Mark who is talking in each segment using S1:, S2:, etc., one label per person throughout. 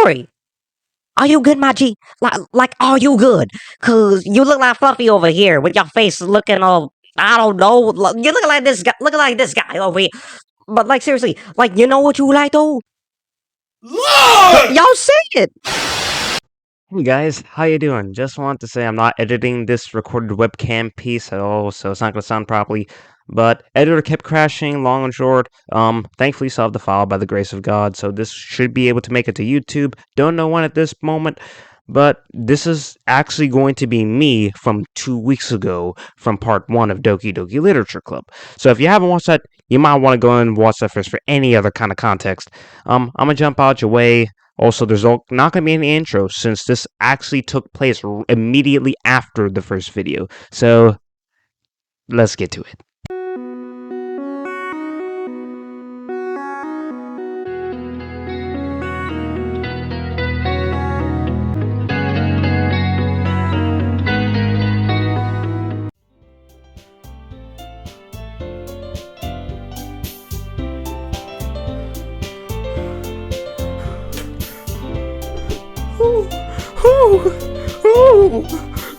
S1: Sayori, are you good, my G? Like, are you good? Cause you look like Fluffy over here with your face looking all, I don't know. You look like this guy, looking like this guy over here. But like seriously, like you know what you like though?
S2: Lord!
S1: Y'all say it.
S3: Hey guys, how you doing? Just want to say I'm not editing this recorded webcam piece at all, so it's not gonna sound properly. But editor kept crashing, long and short. Thankfully solved the file by the grace of God, so this should be able to make it to YouTube. Don't know when at this moment, but this is actually going to be me from 2 weeks ago from part 1 of Doki Doki Literature Club. So if you haven't watched that, you might want to go and watch that first for any other kind of context. I'm gonna jump out your way. Also, there's not going to be any intro since this actually took place immediately after the first video. So, let's get to it.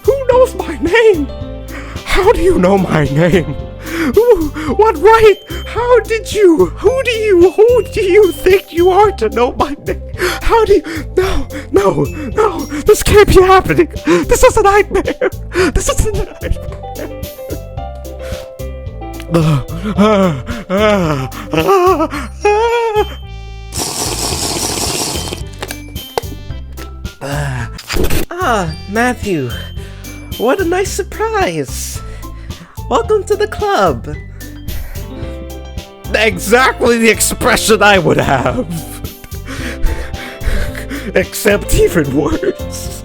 S2: Who knows my name? How do you know my name? What right? How did you? Who do you think you are to know my name? How do you? No, this can't be happening. This is a nightmare. This is a nightmare. Matthew, what a nice surprise. Welcome to the club. Exactly the expression I would have. Except even worse.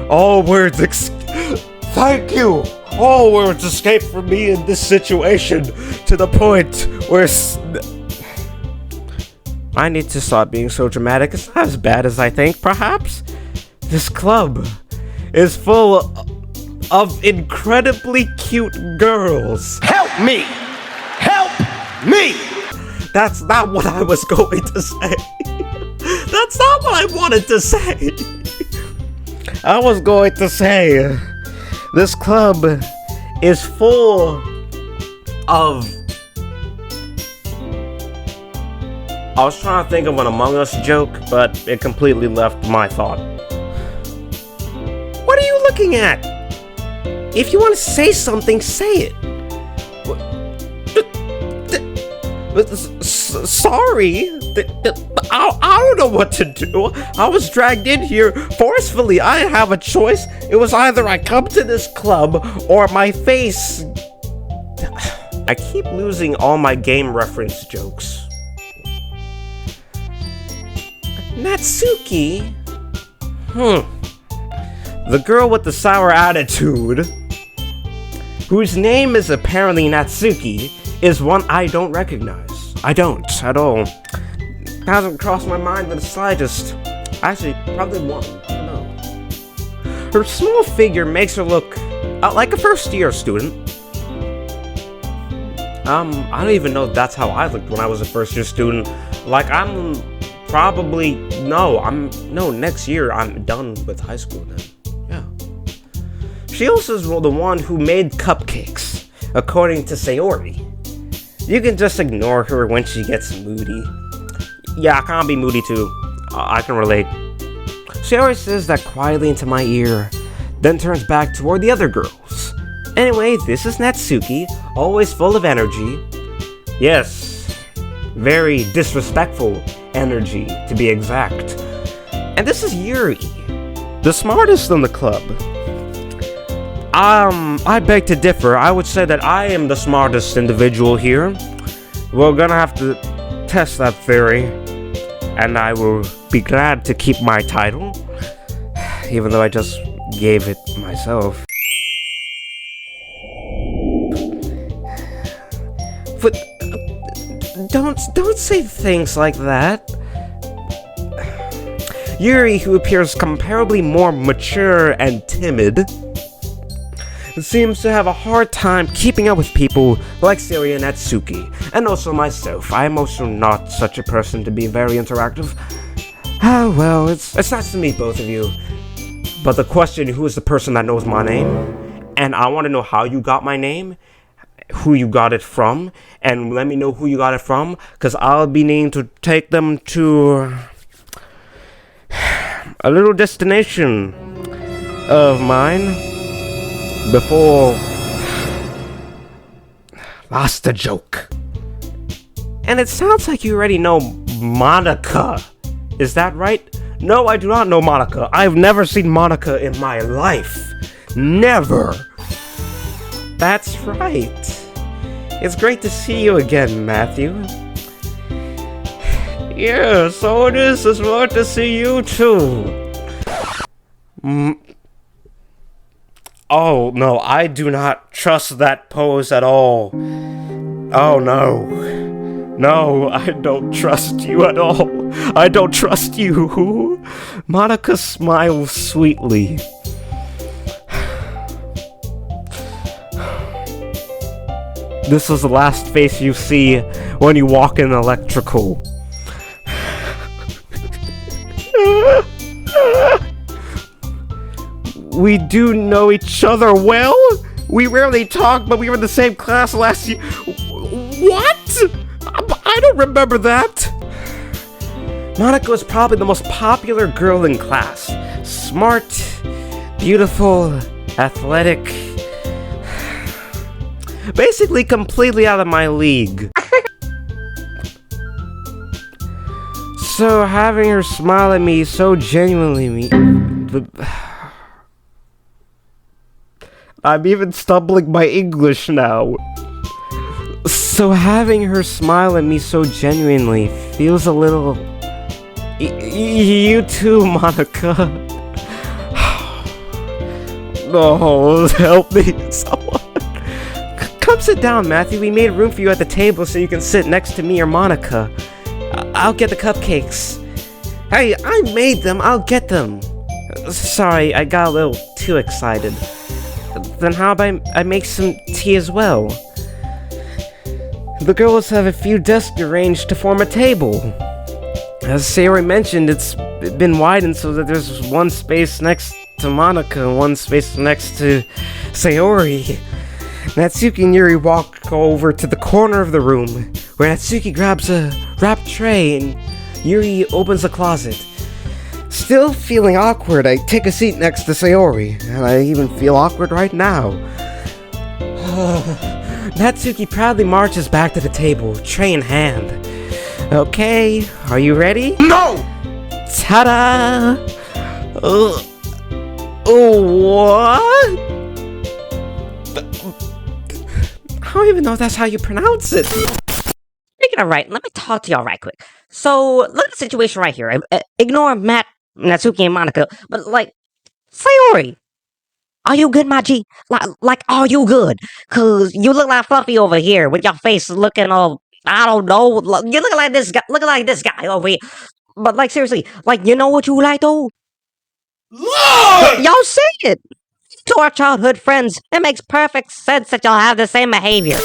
S2: All words Thank you! All words escape from me in this situation to the point where I need to stop being so dramatic. It's not as bad as I think, perhaps. This club is full of incredibly cute girls. Help me! Help me! That's not what I was going to say. That's not what I wanted to say. I was going to say this club is full of... I was trying to think of an Among Us joke, but it completely left my thought. What are you looking at? If you want to say something, say it. Sorry. I don't know what to do. I was dragged in here forcefully. I didn't have a choice. It was either I come to this club or my face... I keep losing all my game reference jokes. Natsuki? The girl with the sour attitude, whose name is apparently Natsuki, is one I don't recognize. I don't, at all. Hasn't crossed my mind in the slightest. Actually, probably one. I don't know. Her small figure makes her look like a first-year student. I don't even know if that's how I looked when I was a first-year student. Like, next year I'm done with high school then. Yeah. She also is the one who made cupcakes, according to Sayori. You can just ignore her when she gets moody. Yeah, I can't be moody too. I can relate. Sayori says that quietly into my ear, then turns back toward the other girls. Anyway, this is Natsuki, always full of energy. Yes, very disrespectful energy, to be exact. And this is Yuri, the smartest in the club. I beg to differ. I would say that I am the smartest individual here. We're gonna have to test that theory, and I will be glad to keep my title, even though I just gave it myself. But don't say things like that. Yuri, who appears comparably more mature and timid, seems to have a hard time keeping up with people like Sayori and Natsuki, and also myself. I am also not such a person to be very interactive. Oh, well, it's nice to meet both of you. But the question, who is the person that knows my name? And I want to know how you got my name, who you got it from, and let me know who you got it from, because I'll be needing to take them to a little destination of mine before... Lost the joke. And it sounds like you already know Monica. Is that right? No, I do not know Monica. I've never seen Monica in my life. Never. That's right. It's great to see you again, Matthew. Yeah, so it is. It's great to see you too. Oh, no, I do not trust that pose at all. Oh, no. No, I don't trust you at all. I don't trust you. Monica smiles sweetly. This is the last face you see when you walk in electrical. We do know each other well. We rarely talk, but we were in the same class last year. What? I don't remember that. Monica was probably the most popular girl in class. Smart, beautiful, athletic. Basically completely out of my league. So having her smile at me so genuinely I'm even stumbling my English now. So having her smile at me so genuinely feels a little... You too, Monica. No, help me, someone. Come sit down, Matthew. We made room for you at the table so you can sit next to me or Monica. I'll get the cupcakes. Hey, I made them. I'll get them. Sorry, I got a little too excited. Then how about I make some tea as well? The girls have a few desks arranged to form a table. As Sayori mentioned, it's been widened so that there's one space next to Monica and one space next to Sayori. Natsuki and Yuri walk over to the corner of the room, where Natsuki grabs a wrapped tray and Yuri opens a closet. Still feeling awkward, I take a seat next to Sayori, and I even feel awkward right now. Natsuki proudly marches back to the table, tray in hand. Okay, are you ready?
S4: No!
S2: Ta-da! What? I don't even know if that's how you pronounce it.
S1: Speaking of right, let me talk to y'all right quick. So, look at the situation right here. Ignore Matt, Natsuki, and Monica, but like, Sayori, are you good, my G? Like, are you good? Cause you look like Fluffy over here with your face looking all, I don't know, you looking like this guy over here. But like, seriously, like, you know what you like though?
S4: Lord!
S1: Y'all say it! To our childhood friends, it makes perfect sense that y'all have the same behavior.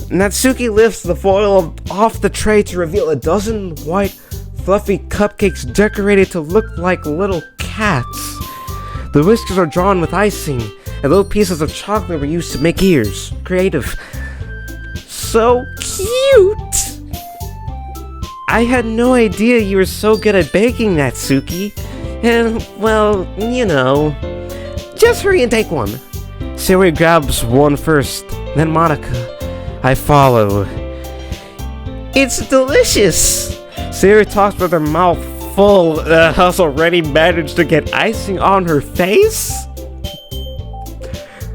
S2: Natsuki lifts the foil off the tray to reveal a dozen white, fluffy cupcakes decorated to look like little cats. The whiskers are drawn with icing, and little pieces of chocolate were used to make ears. Creative. So cute! I had no idea you were so good at baking, Natsuki. And, well, you know... Just hurry and take one. Sayori grabs one first, then Monica. I follow. It's delicious! Sayori talks with her mouth full, has already managed to get icing on her face?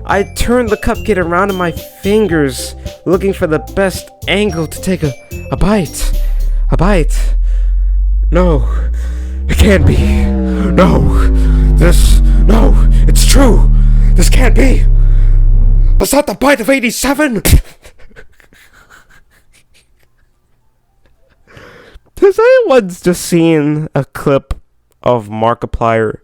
S2: I turn the cupcake around in my fingers, looking for the best angle to take a bite. A bite. No, it can't be. No, it's true. This can't be. Was that the bite of 87? Has anyone just seen a clip of Markiplier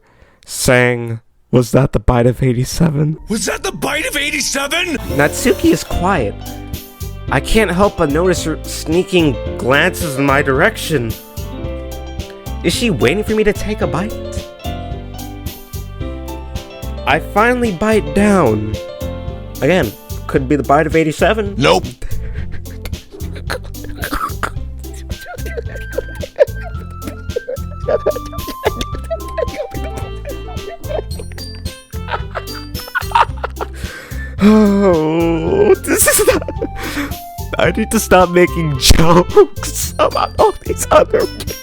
S2: saying, "Was that the bite of 87?
S4: Was that the bite of 87?
S2: Natsuki is quiet. I can't help but notice her sneaking glances in my direction. Is she waiting for me to take a bite? I finally bite down. Again, could be the bite of 87.
S4: Nope.
S2: Oh, this is not... I need to stop making jokes about all these other kids.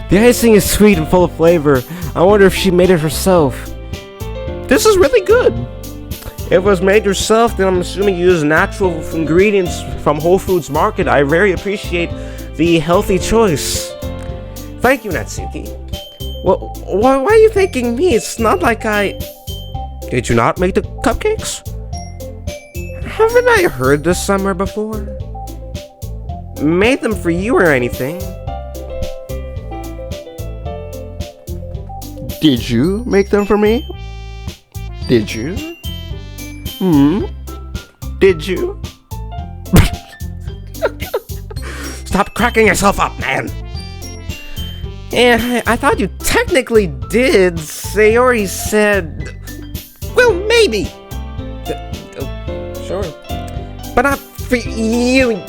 S2: The icing is sweet and full of flavor. I wonder if she made it herself. This is really good. If it was made yourself, then I'm assuming you use natural ingredients from Whole Foods Market. I very appreciate the healthy choice. Thank you, Natsuki. Well, why are you thanking me? It's not like I... Did you not make the cupcakes? Haven't I heard this somewhere before? Made them for you or anything?
S5: Did you make them for me? Did you?
S2: Did you? Stop cracking yourself up, man! And I thought you technically did. Sayori said... Well, maybe. Sure. But not for you,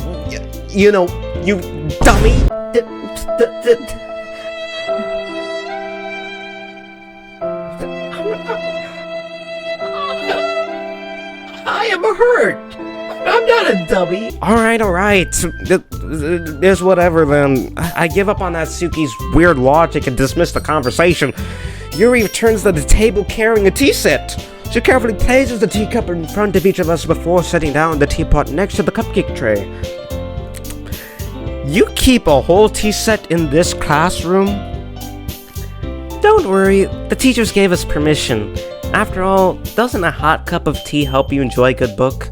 S2: you know, you dummy. I am hurt. I'm not a dummy. Alright. There's whatever then. I give up on that Suki's weird logic and dismiss the conversation. Yuri returns to the table carrying a tea set. She carefully places the teacup in front of each of us before setting down the teapot next to the cupcake tray. You keep a whole tea set in this classroom? Don't worry, the teachers gave us permission. After all, doesn't a hot cup of tea help you enjoy a good book?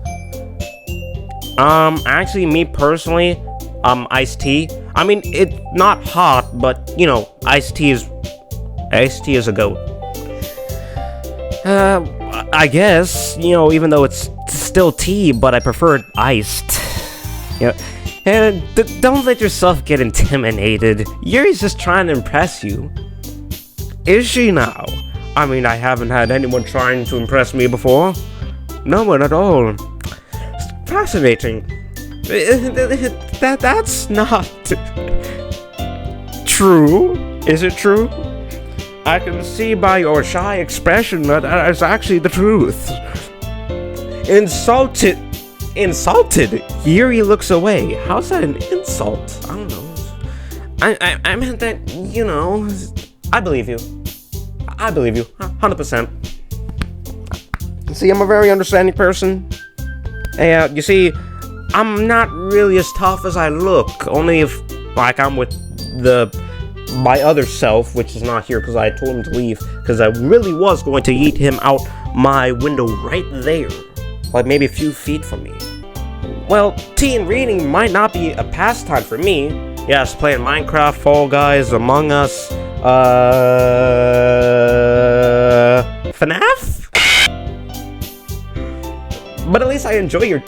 S2: Actually, me personally, iced tea. I mean, it's not hot, but, you know, iced tea is a goat. I guess, you know, even though it's still tea, but I prefer it iced. Yeah. And don't let yourself get intimidated. Yuri's just trying to impress you. Is she now? I mean, I haven't had anyone trying to impress me before. No one at all. It's fascinating. That's not true. Is it true? I can see by your shy expression that is actually the truth. Insulted? Yuri looks away. How's that an insult? I don't know. I meant that, you know, I believe you. 100%. See, I'm a very understanding person. You see, I'm not really as tough as I look. Only if, like, I'm with my other self, which is not here because I told him to leave, because I really was going to yeet him out my window right there, like maybe a few feet from me. Well, tea and reading might not be a pastime for me. Yes, playing Minecraft, Fall Guys, Among Us, FNAF? But at least I enjoy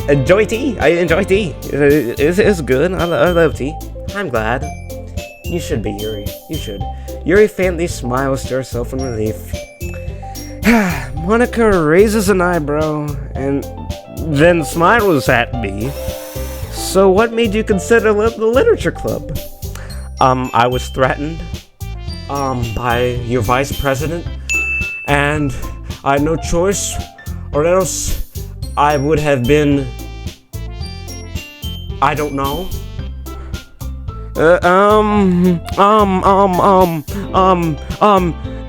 S2: tea. I enjoy tea. It's good. I love tea. I'm glad. You should be, Yuri. You should. Yuri faintly smiles to herself in relief. Monica raises an eyebrow and then smiles at me. So what made you consider the literature club? I was threatened by your vice president, and I had no choice, or else I would have been, I don't know.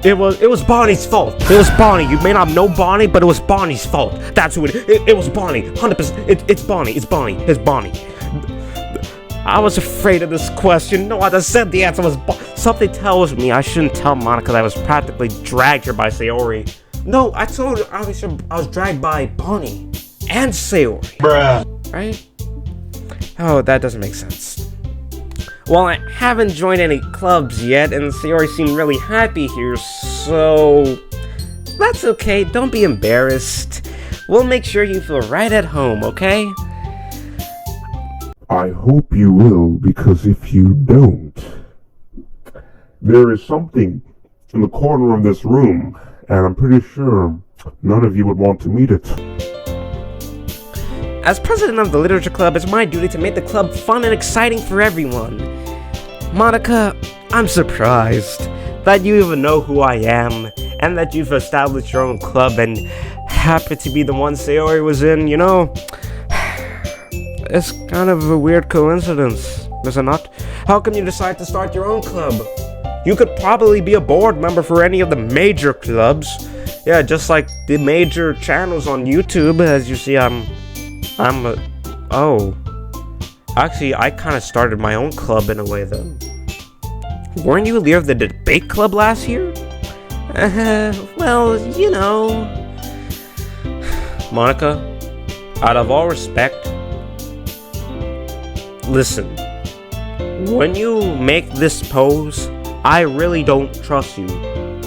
S2: It was Bonnie's fault. It was Bonnie. You may not know Bonnie, but it was Bonnie's fault. That's who it was Bonnie. 100%. It's Bonnie. It's Bonnie. I was afraid of this question. No, I just said the answer was something tells me I shouldn't tell Monica that I was practically dragged here by Sayori. No, I told her I was dragged by Bonnie and Sayori.
S4: Bruh.
S2: Right? Oh, that doesn't make sense. Well, I haven't joined any clubs yet, and Sayori seemed really happy here, so... That's okay, don't be embarrassed. We'll make sure you feel right at home, okay?
S6: I hope you will, because if you don't, there is something in the corner of this room, and I'm pretty sure none of you would want to meet it.
S2: As president of the literature club, it's my duty to make the club fun and exciting for everyone. Monica, I'm surprised that you even know who I am, and that you've established your own club and happen to be the one Sayori was in, you know? It's kind of a weird coincidence, is it not? How come you decide to start your own club? You could probably be a board member for any of the major clubs. Yeah, just like the major channels on YouTube. As you see, Actually, I kind of started my own club in a way, though. Weren't you a leader of the debate club last year? Well, you know. Monica, out of all respect, listen. When you make this pose, I really don't trust you.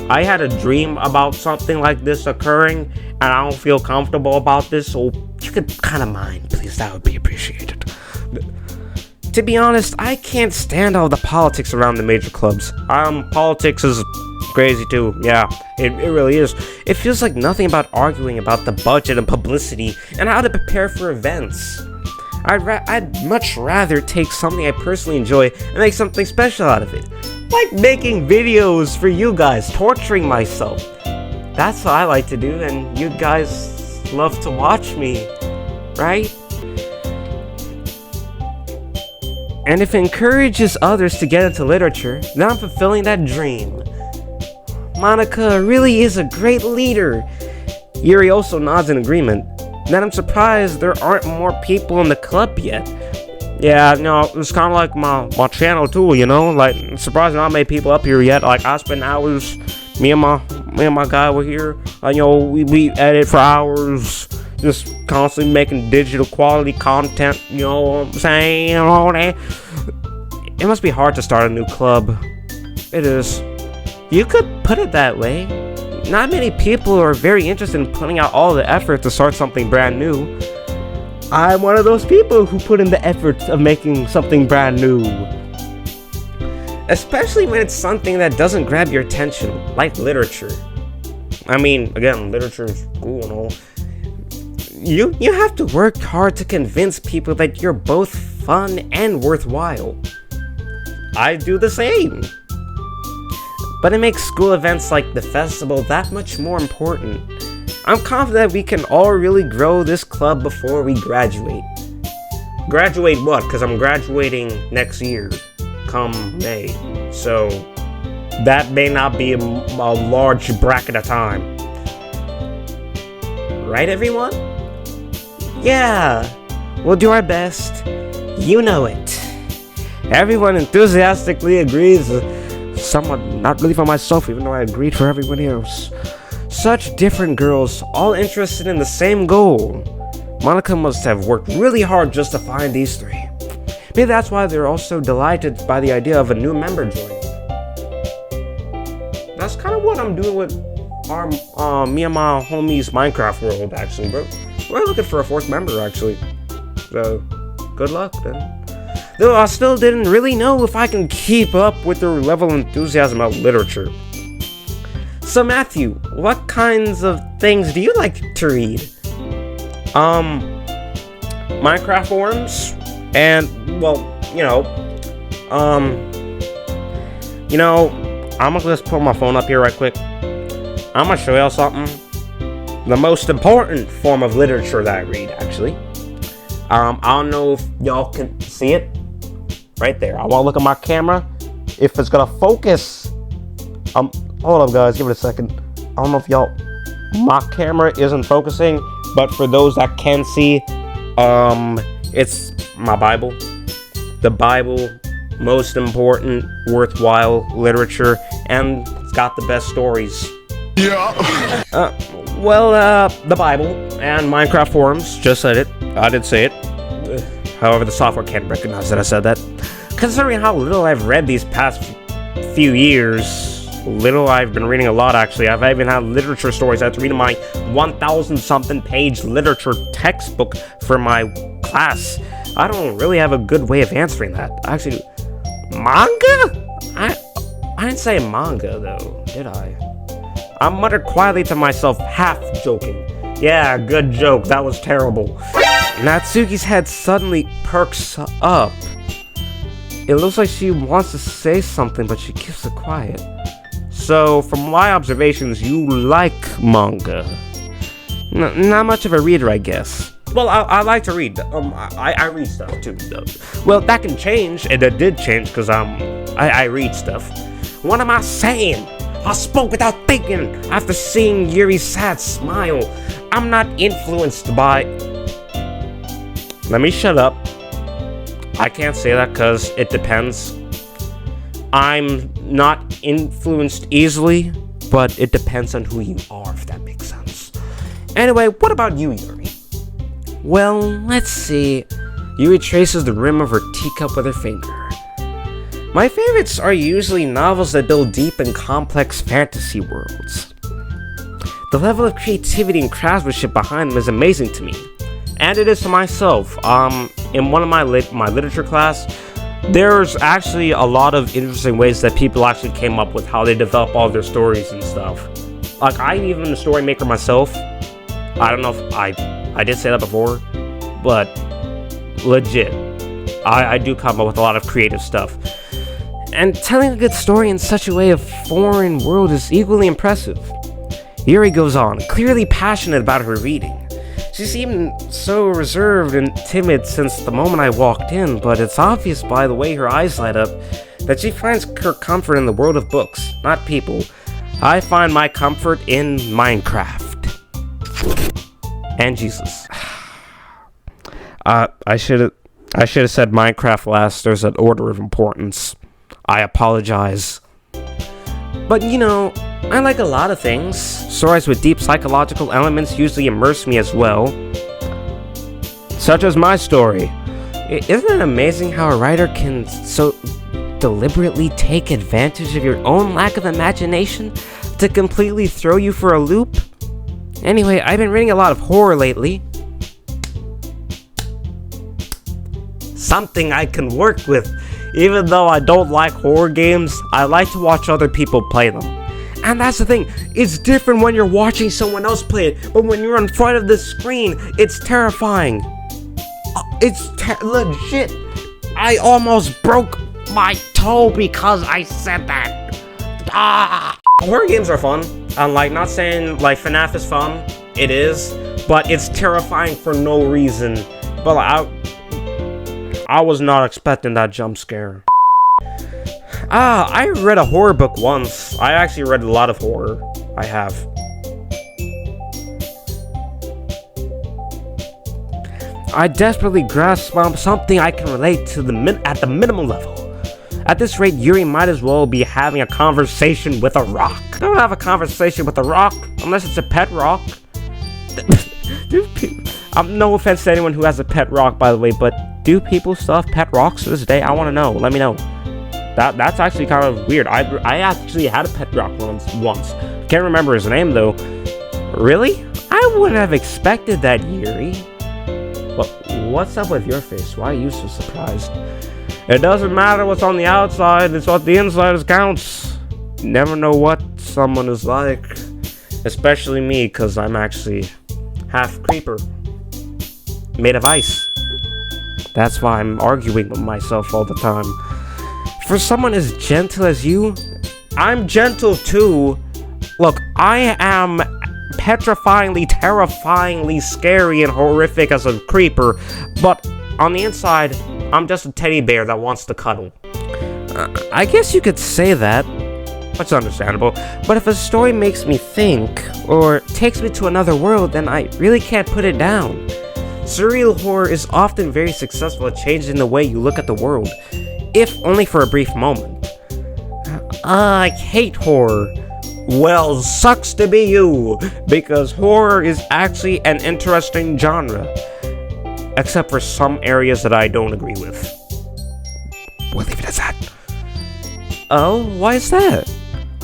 S2: I had a dream about something like this occurring, and I don't feel comfortable about this, so you could kind of mind, please. That would be appreciated. To be honest, I can't stand all the politics around the major clubs. Politics is crazy too. Yeah, it really is. It feels like nothing about arguing about the budget and publicity and how to prepare for events. I'd much rather take something I personally enjoy and make something special out of it. Like making videos for you guys, torturing myself. That's what I like to do, and you guys love to watch me, right? And if it encourages others to get into literature, then I'm fulfilling that dream. Monica really is a great leader. Yuri also nods in agreement. Then I'm surprised there aren't more people in the club yet. Yeah, no, it's kind of like my channel too, you know? Like, it's surprising not many people up here yet. Like, I spend hours, me and my guy were here. You know, we edit for hours, just constantly making digital quality content, you know what I'm saying? All that. It must be hard to start a new club. It is. You could put it that way. Not many people are very interested in putting out all the effort to start something brand new. I'm one of those people who put in the effort of making something brand new. Especially when it's something that doesn't grab your attention, like literature. I mean, again, literature is cool and all. You have to work hard to convince people that you're both fun and worthwhile. I do the same. But it makes school events like the festival that much more important. I'm confident we can all really grow this club before we graduate. Graduate what? Because I'm graduating next year, come May. So, that may not be a large bracket of time. Right, everyone? Yeah, we'll do our best. You know it. Everyone enthusiastically agrees. Somewhat not really for myself, even though I agreed for everybody else. Such different girls, all interested in the same goal. Monica must have worked really hard just to find these three. Maybe that's why they're also delighted by the idea of a new member joining. That's kind of what I'm doing with me and my homies Minecraft world, actually, bro. We're looking for a fourth member, actually. So, good luck, then. Though I still didn't really know if I can keep up with their level of enthusiasm about literature. So Matthew, what kinds of things do you like to read? Minecraft forums, and, well, I'm gonna just pull my phone up here right quick. I'm gonna show y'all something. The most important form of literature that I read, actually. I don't know if y'all can see it. Right there. I want to look at my camera. If it's gonna focus. Hold up, guys. Give it a second. I don't know if y'all. My camera isn't focusing, but for those that can see, it's my Bible. The Bible, most important, worthwhile literature, and it's got the best stories.
S4: Yeah.
S2: The Bible and Minecraft forums just said it. I did say it. However, the software can't recognize that I said that. Considering how little I've read these past few years, I've been reading a lot, actually. I've even had literature stories. I had to read my 1,000-something page literature textbook for my class. I don't really have a good way of answering that. Actually, manga? I didn't say manga though, did I? I muttered quietly to myself, half joking. Yeah, good joke, that was terrible. Natsuki's head suddenly perks up. It looks like she wants to say something, but she keeps it quiet. So, from my observations, you like manga. Not much of a reader, I guess. Well, I like to read. I read stuff too, though. Well, that can change, and it did change, because, I read stuff. What am I saying? I spoke without thinking after seeing Yuri's sad smile. I'm not influenced by... Let me shut up. I can't say that because it depends. I'm not influenced easily, but it depends on who you are, if that makes sense. Anyway, what about you, Yuri? Well, let's see. Yuri traces the rim of her teacup with her finger. My favorites are usually novels that build deep and complex fantasy worlds. The level of creativity and craftsmanship behind them is amazing to me. And it is to myself. In one of my literature class, there's actually a lot of interesting ways that people actually came up with how they develop all their stories and stuff. Like, I'm even a story maker myself. I don't know if I did say that before, but legit, I do come up with a lot of creative stuff. And telling a good story in such a way of foreign world is equally impressive. Yuri goes on, clearly passionate about her reading. She seemed so reserved and timid since the moment I walked in, but it's obvious by the way her eyes light up that she finds her comfort in the world of books, not people. I find my comfort in Minecraft. And Jesus. I should have said Minecraft last. There's an order of importance. I apologize. But you know, I like a lot of things. Stories with deep psychological elements usually immerse me as well. Such as my story. Isn't it amazing how a writer can so deliberately take advantage of your own lack of imagination to completely throw you for a loop? Anyway, I've been reading a lot of horror lately. Something I can work with. Even though I don't like horror games, I like to watch other people play them. And that's the thing, it's different when you're watching someone else play it, but when you're in front of the screen, it's terrifying. Legit. I almost broke my toe because I said that. Horror games are fun. I'm not saying FNAF is fun. It is, but it's terrifying for no reason. But I was not expecting that jump scare. I read a horror book once. I actually read a lot of horror. I have. I desperately grasp something I can relate to at the minimum level. At this rate, Yuri might as well be having a conversation with a rock. Don't have a conversation with a rock unless it's a pet rock. No offense to anyone who has a pet rock, by the way, but do people still have pet rocks to this day? I want to know. Let me know. That's actually kind of weird. I actually had a pet rock once. Can't remember his name though. Really? I wouldn't have expected that, Yuri. What's up with your face? Why are you so surprised? It doesn't matter what's on the outside, it's what the inside counts. You never know what someone is like. Especially me, because I'm actually half creeper. Made of ice. That's why I'm arguing with myself all the time. For someone as gentle as you, I'm gentle too. Look, I am petrifyingly, terrifyingly scary and horrific as a creeper, but on the inside, I'm just a teddy bear that wants to cuddle. I guess you could say that. That's understandable. But if a story makes me think, or takes me to another world, then I really can't put it down. Surreal horror is often very successful at changing the way you look at the world, if only for a brief moment. I hate horror. Well, sucks to be you, because horror is actually an interesting genre. Except for some areas that I don't agree with. We'll leave it as that. Oh, why is that?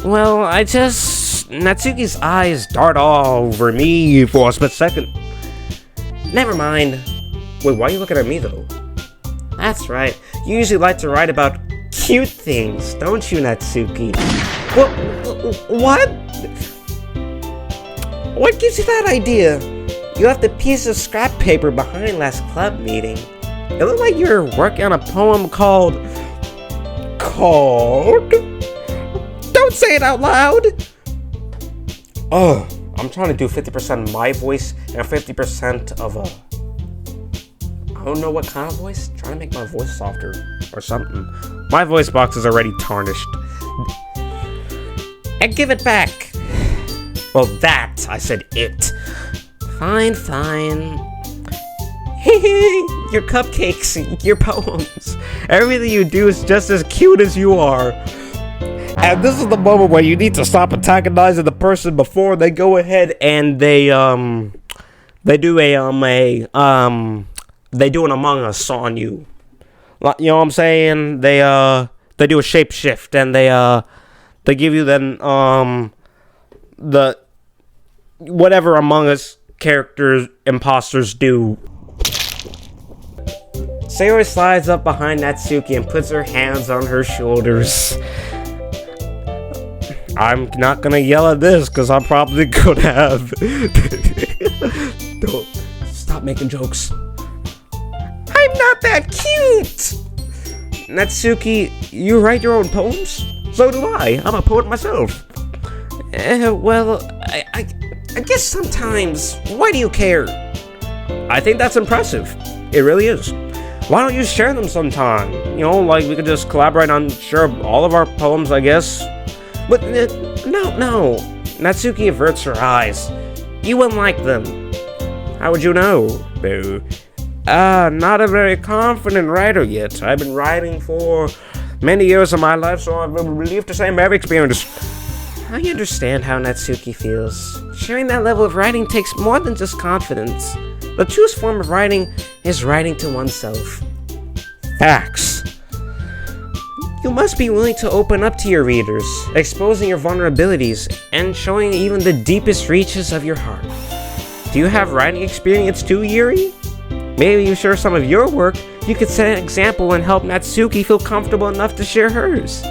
S2: Well, Natsuki's eyes dart all over me for a split second. Never mind. Wait, why are you looking at me though? That's right. You usually like to write about cute things, don't you, Natsuki? What? What gives you that idea? You left a piece of scrap paper behind last club meeting. It looked like you were working on a poem called... Don't say it out loud! Oh, I'm trying to do 50% my voice and 50% of a... I don't know what kind of voice. Trying to make my voice softer or something. My voice box is already tarnished. And give it back. Well, that, I said it. Fine. Your cupcakes, your poems. Everything you do is just as cute as you are. And this is the moment where you need to stop antagonizing the person before they go ahead and they do an Among Us on you. You know what I'm saying? They do a shapeshift and they give you then the whatever Among Us characters imposters do. Sayori slides up behind Natsuki and puts her hands on her shoulders. I'm not gonna yell at this because I'm probably gonna have. Don't stop making jokes. I'm not that cute! Natsuki, you write your own poems? So do I. I'm a poet myself. Well, I guess sometimes. Why do you care? I think that's impressive. It really is. Why don't you share them sometime? You know, like we could just collaborate on share all of our poems, I guess. But no. Natsuki averts her eyes. You wouldn't like them. How would you know? Boo. Not a very confident writer yet. I've been writing for many years of my life, so I've relieved to say I'm very experienced. I understand how Natsuki feels. Sharing that level of writing takes more than just confidence. The truest form of writing is writing to oneself. Facts. You must be willing to open up to your readers, exposing your vulnerabilities, and showing even the deepest reaches of your heart. Do you have writing experience too, Yuri? Maybe you share some of your work, you could set an example and help Natsuki feel comfortable enough to share hers.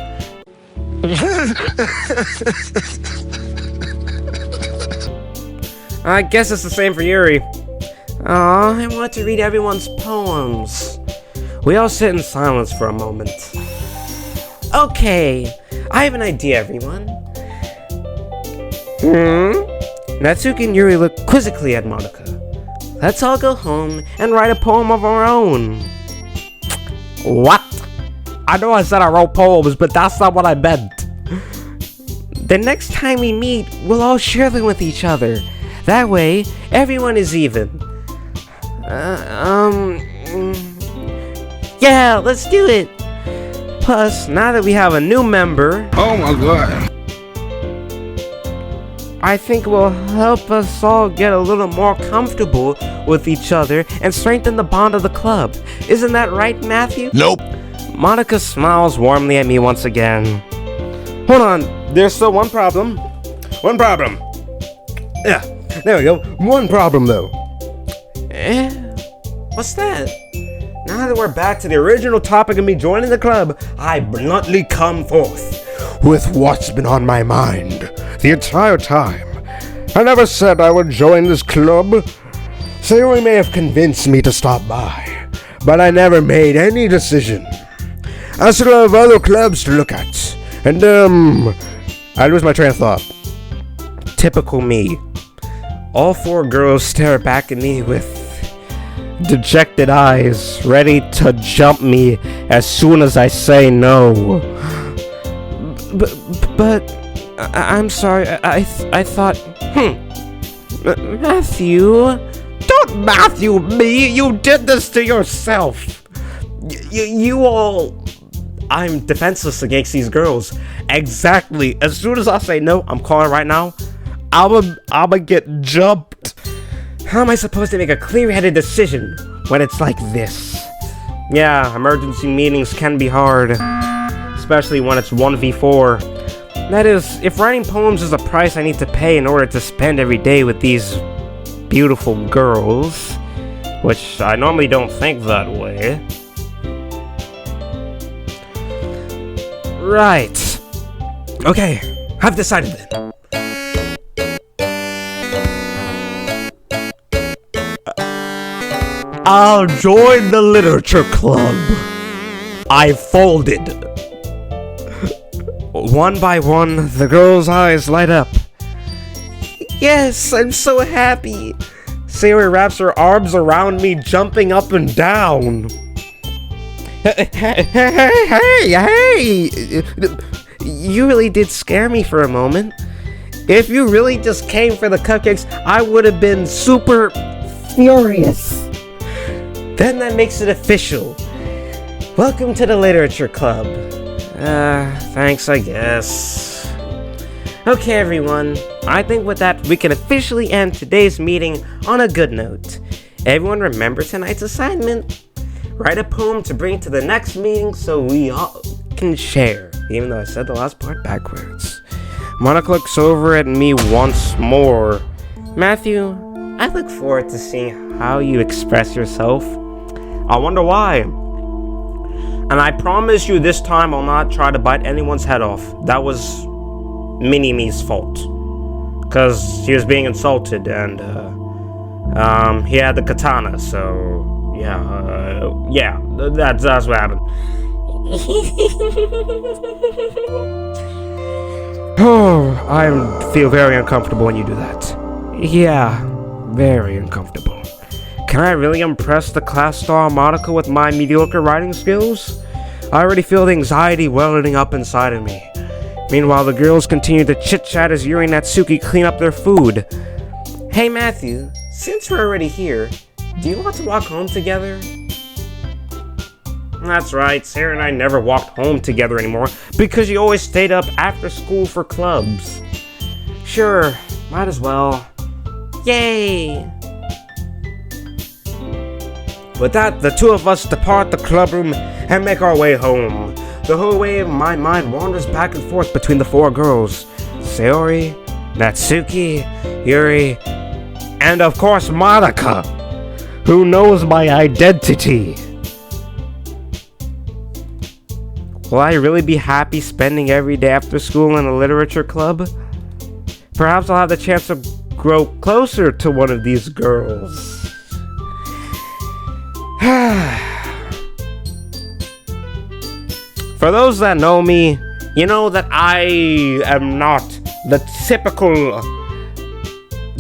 S2: I guess it's the same for Yuri. Aw, I want to read everyone's poems. We all sit in silence for a moment. Okay, I have an idea, everyone. Natsuki and Yuri look quizzically at Monica. Let's all go home and write a poem of our own. What? I know I said I wrote poems, but that's not what I meant. The next time we meet, we'll all share them with each other. That way, everyone is even. Yeah, let's do it. Plus, now that we have a new member...
S4: Oh my god.
S2: I think it will help us all get a little more comfortable with each other and strengthen the bond of the club. Isn't that right, Matthew?
S4: Nope.
S2: Monica smiles warmly at me once again. Hold on, there's still one problem. Yeah, there we go. One problem, though. What's that? Now that we're back to the original topic of me joining the club, I bluntly come forth with what's been on my mind the entire time. I never said I would join this club. Sayori may have convinced me to stop by, but I never made any decision. I still have other clubs to look at, and I lose my train of thought. Typical me. All four girls stare back at me with dejected eyes, ready to jump me as soon as I say no. But I'm sorry. I thought. Matthew, don't Matthew me. You did this to yourself. You all. I'm defenseless against these girls. Exactly. As soon as I say no, I'm calling right now. I'ma get jumped. How am I supposed to make a clear-headed decision when it's like this? Yeah, emergency meetings can be hard, especially when it's 1v4. That is, if writing poems is a price I need to pay in order to spend every day with these beautiful girls, which I normally don't think that way. Right. Okay, I've decided then. I'll join the literature club. I folded. One by one, the girl's eyes light up. Yes, I'm so happy. Sayori wraps her arms around me, jumping up and down. Hey! You really did scare me for a moment. If you really just came for the cupcakes, I would have been super furious. Then that makes it official. Welcome to the literature club. Thanks, I guess. Okay, everyone. I think with that, we can officially end today's meeting on a good note. Everyone remember tonight's assignment? Write a poem to bring to the next meeting so we all can share. Even though I said the last part backwards. Monica looks over at me once more. Matthew, I look forward to seeing how you express yourself. I wonder why. And I promise you this time I'll not try to bite anyone's head off. That was Mini-Me's fault. Because he was being insulted and he had the katana, so yeah, that's what happened. Oh, I feel very uncomfortable when you do that. Yeah, very uncomfortable. Can I really impress the class star Monica with my mediocre writing skills? I already feel the anxiety welling up inside of me. Meanwhile, the girls continue to chit-chat as Yuri and Natsuki clean up their food. Hey Matthew, since we're already here, do you want to walk home together? That's right, Sarah and I never walked home together anymore because you always stayed up after school for clubs. Sure, might as well. Yay! With that, the two of us depart the club room and make our way home. The whole way, my mind wanders back and forth between the four girls. Sayori, Natsuki, Yuri, and of course Monica, who knows my identity. Will I really be happy spending every day after school in a literature club? Perhaps I'll have the chance to grow closer to one of these girls. For those that know me, you know that I am not the typical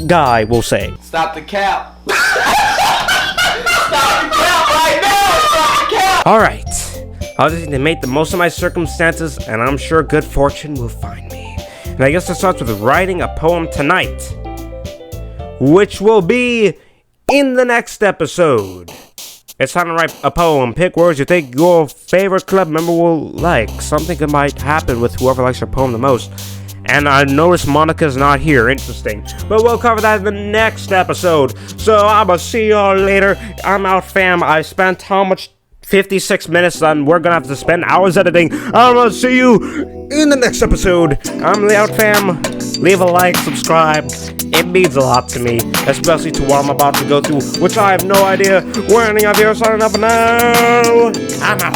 S2: guy, we'll say.
S7: Stop the cap. Stop the cap right now. Stop the cap.
S2: Alright, I'll just need to make the most of my circumstances, and I'm sure good fortune will find me. And I guess it starts with writing a poem tonight, which will be in the next episode. It's time to write a poem. Pick words you think your favorite club member will like. Something that might happen with whoever likes your poem the most. And I noticed Monica's not here. Interesting. But we'll cover that in the next episode. So I'ma see y'all later. I'm out, fam. I spent how much? 56 minutes, and we're gonna have to spend hours editing. I'm gonna see you in the next episode. I'm Out, fam. Leave a like, subscribe. It means a lot to me, especially to what I'm about to go through, which I have no idea. We're ending up here, signing up now. I'm out.